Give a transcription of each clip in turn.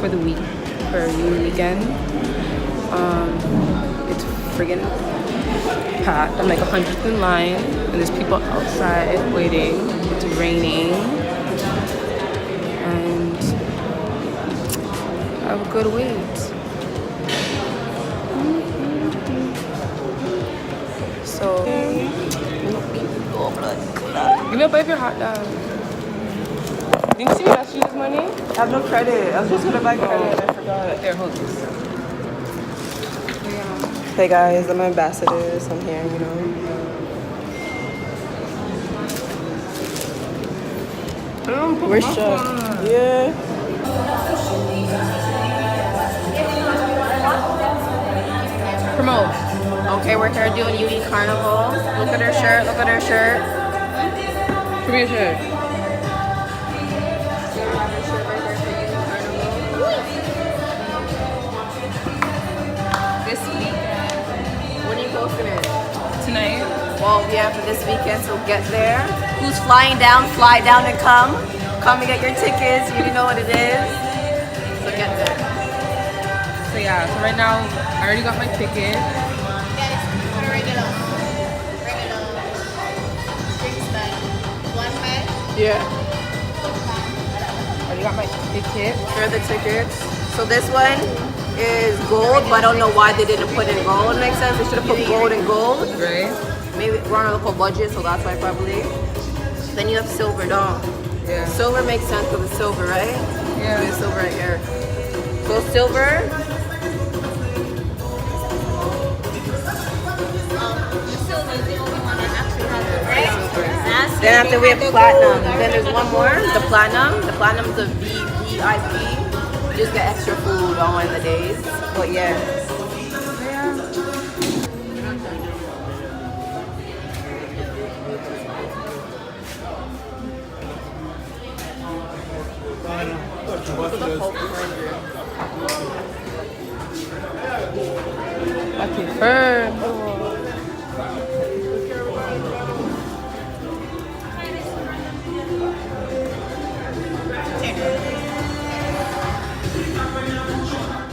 for the week, for Uni weekend. It's friggin' packed. I'm like 100th in line, and there's people outside waiting. It's raining, and I have a good wait. So, give me a bite of your hot dog. Didn't you see me ask you this morning? I have no credit. I was just gonna buy credit and I forgot. There, hold this. Hey guys, I'm an ambassador, so I'm here, you know. We're shocked. Yeah. Promote. Okay, we're here doing Uni Carnival. Look at her shirt, look at her shirt. Give me a shirt. This weekend. When are you posting it? Tonight. Well, yeah, for this weekend, so get there. Who's flying down, fly down and come. Come and get your tickets. You already know what it is. So get there. So yeah, so right now, I already got my ticket. Yeah. I already got my ticket. Here are the tickets. So this one is gold, but I don't know why they didn't put in gold. Makes sense. They should have put gold and gold. Right. Maybe we're on a local budget, so that's why probably. Then you have silver, don't? Yeah. Silver makes sense because it's silver, right? Yeah. There's silver right here. So silver. Then after we have platinum. Then there's one more, the platinum. The platinum is the VIP. You just get extra food on one of the days. But yeah. I prefer.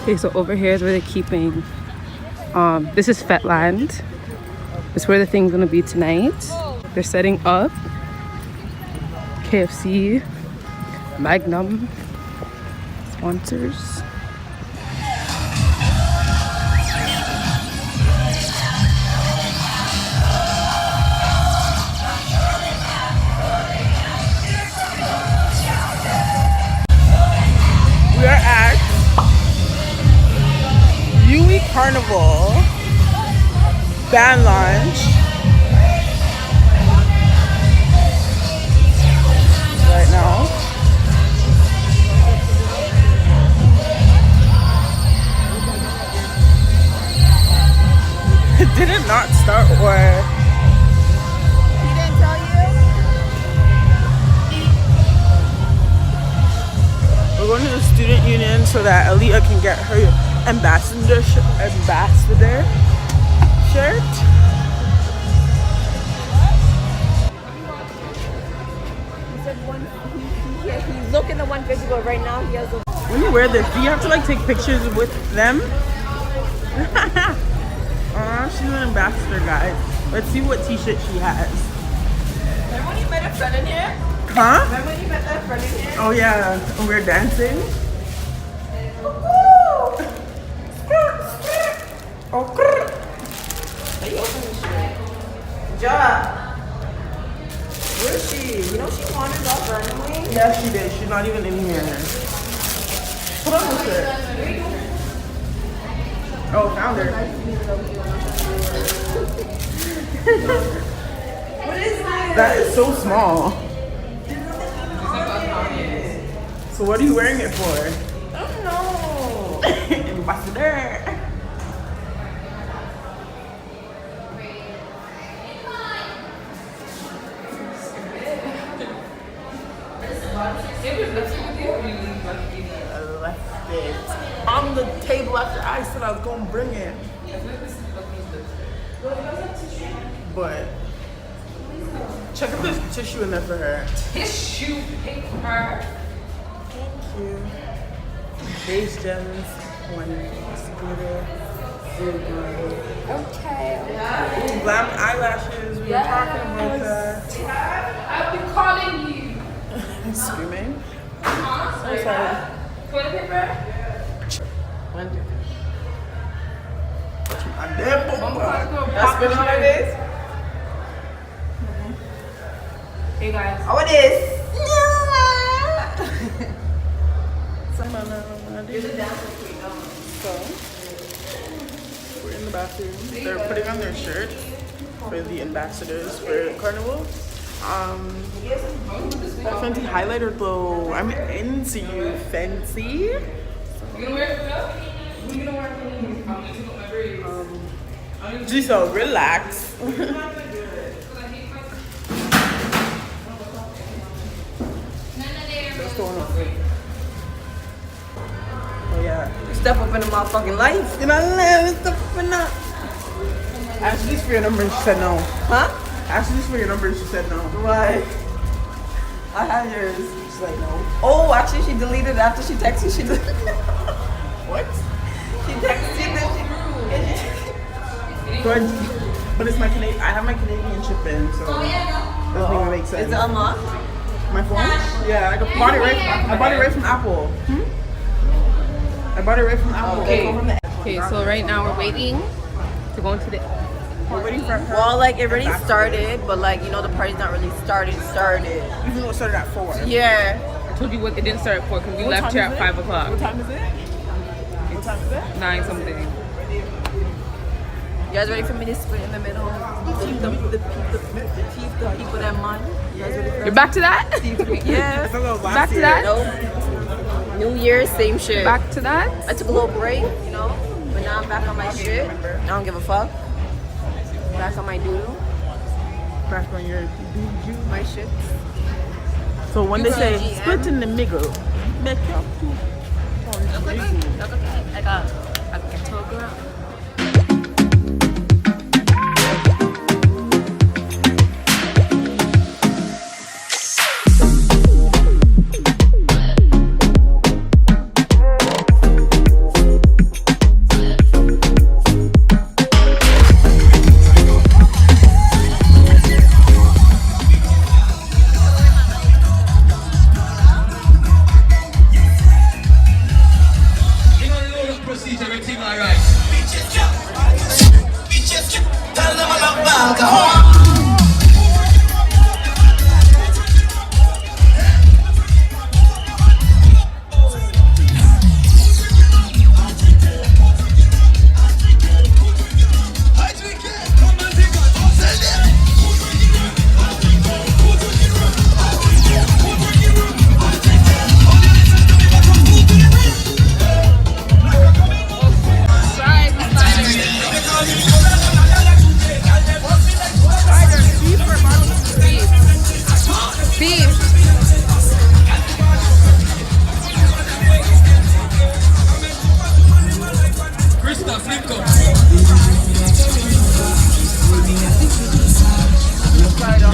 Okay, so over here is where they're keeping, this is Fetland. This is where the thing's gonna be tonight. They're setting up KFC, Magnum, sponsors. We are at Uni Carnival band launch right now. Did it not start or? He didn't tell you? We're going to the student union so that Aaliyah can get her ambassador shirt. He's looking at one physical right now. He has a. When you wear this, do you have to like take pictures with them? She's an ambassador, guys. Let's see what t-shirt she has. Remember when you met a friend in here? Huh? Remember when you met that friend in here? Oh yeah, and we're dancing. Oh, How you open this shit? Ja. Where is she? You know she wandered off randomly? yeah, she did. She's not even in here. Hold on with her. Oh, found her. What is this? That is so small. So what are you wearing it for? I don't know. Ambassador. I left it on the table after I said I was gonna bring it. But check if there's tissue in there for her. Tissue paper. Thank you. Base Gems, one together. Okay. Glam eyelashes, we were talking about that. I've been calling you. Screaming. Huh? I'm sorry. Toilet paper? I'm dead. That's been on this. Hey guys. Oh, it is. So, we're in the bathroom. They're putting on their shirts for the ambassadors for Carnival. That Fenty highlighter though, I'm into you, Fenty. You gonna wear it for real? You gonna wear it for me? Giselle, relax. What's going on? Oh yeah. Step up in the motherfucking life. You know, step up in that. Ask this for your number, she said no. Huh? Ask this for your number, she said no. Why? I have yours. She's like, no. Oh, actually, she deleted it after she texted you. She deleted What? She texted you, then But it's my Canadian. I have my Canadian chip in, so doesn't even make sense. Is it unlocked? My phone? Yeah, I bought it right. I bought it right from Apple. I bought it right from Apple. Okay, so right now we're waiting to go into the. We're waiting for. Well, like, it already started, but, like, you know, the party's not really started. Even though it started at 4. Yeah. I told you what it didn't start at 4 because we What left time here is at it? 5 o'clock. What time is it? What time is it? 9 something. You guys ready for me to split in the middle? The people that mind. You guys ready for You're back to that? Yeah. It's a little Back to that? Nope. New Year's, same shit. Back to that? I took a little break, you know, but now I'm back on my shit. I don't give a fuck. Back on my doodle, Back on your my shit. So when they You say go GM. split in the middle, make your That's okay. That's okay. I got a kilogram.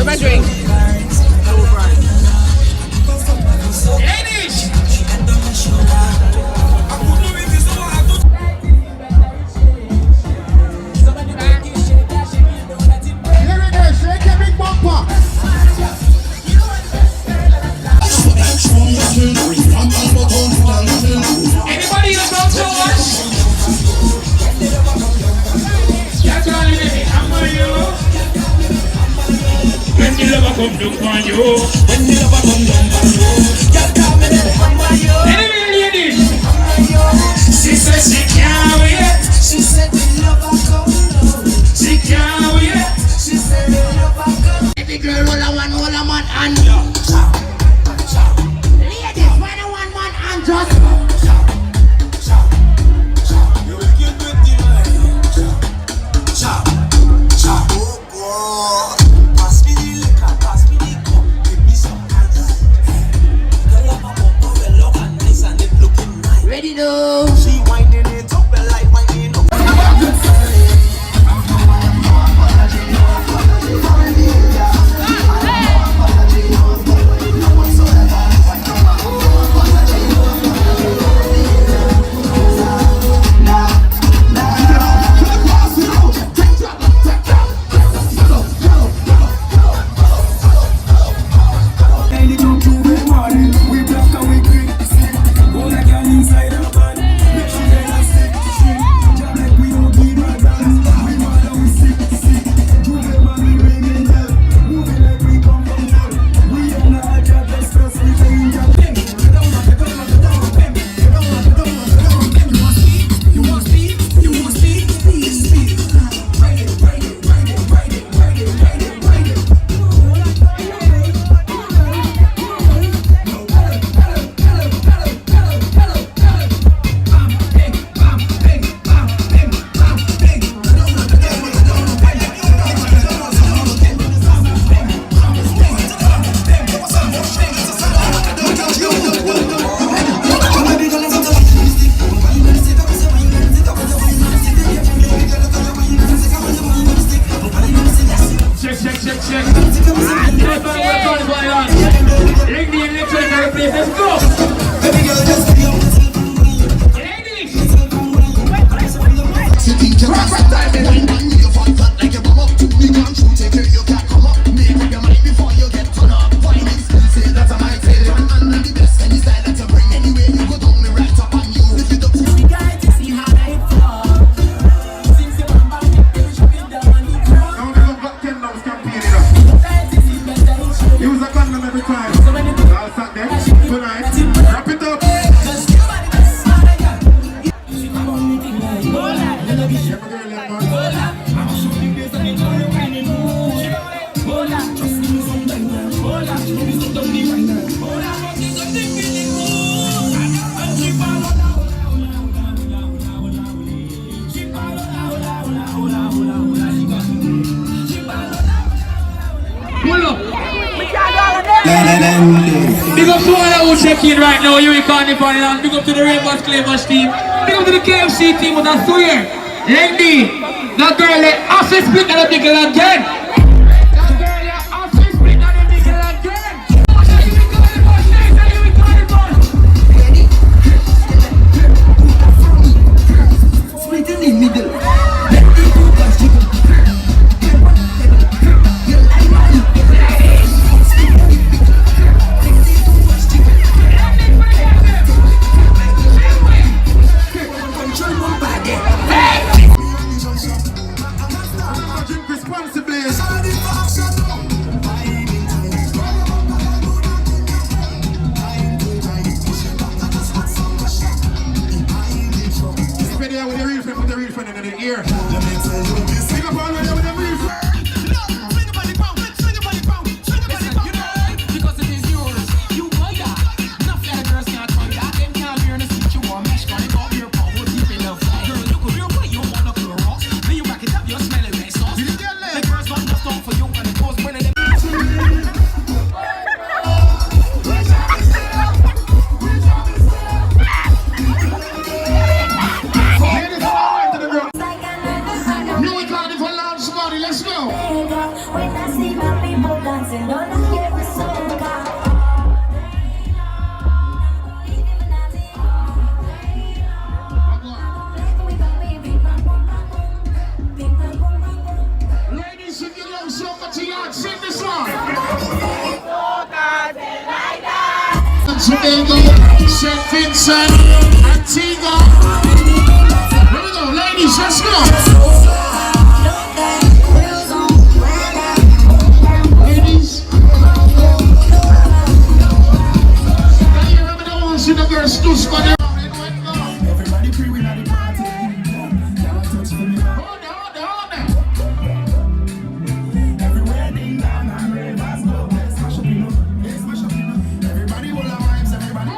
My drink. Anybody in the front so much? That's all it is. I'm on you. When the lover come down on you. When the lover come down on you. Anyway, ladies. She said she can't wait. She said the lover come down. She can't wait. She said the lover come. Every girl roll a one, roll a man and ladies, when a one man and just ready now. She winding it up like winding up. sound checking right now, you can't find it. Big up to the Rainbow Clavers team. Big up to the KFC team, but I swear, Lendy, that girl, I say split and a bigger again. That girl, I say split and a bigger again. Split in the middle. St. Vincent, Antigua. Here we go, ladies, let's go. Ladies. Can you remember the ones in the girls do squad? Everybody free with the party. Hold on. Everywhere ding dong and ravers go. Smash up, smash up. Everybody will have vibes, everybody.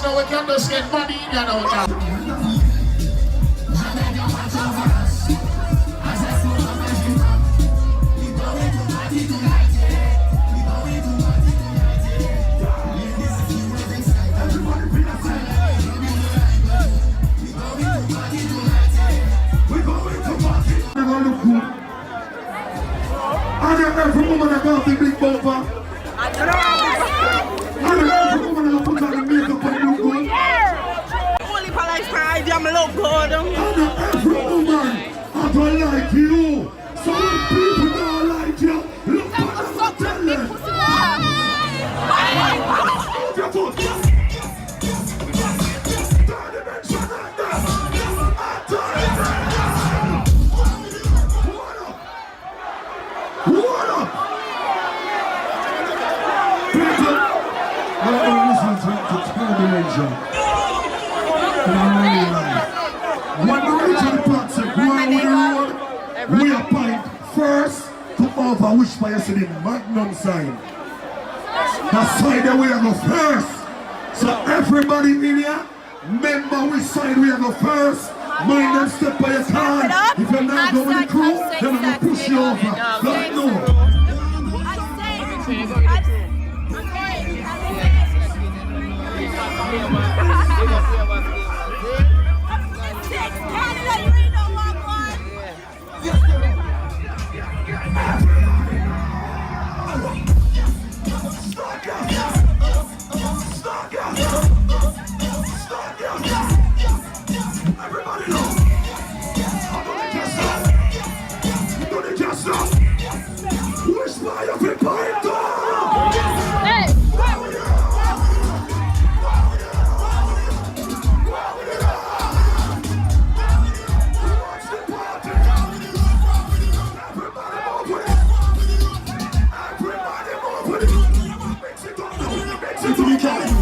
Now we can just get money in and out now. I got every woman that got the big bumper. I got every woman that put on the makeup and look good. Only for like pride, I'm look good. I know every woman I don't like you. So when people don't like you, look what I'm telling them. Hold your foot. What up? People, I don't listen to television. When we reach the Patrick, we are point first to over which by you see the Magnum sign. That sign that we are go first. So everybody in here, remember which side we are go first. Mind them step by your car. If you're not going with the crew, then I'm going to push you over. Don't know. Step to the car.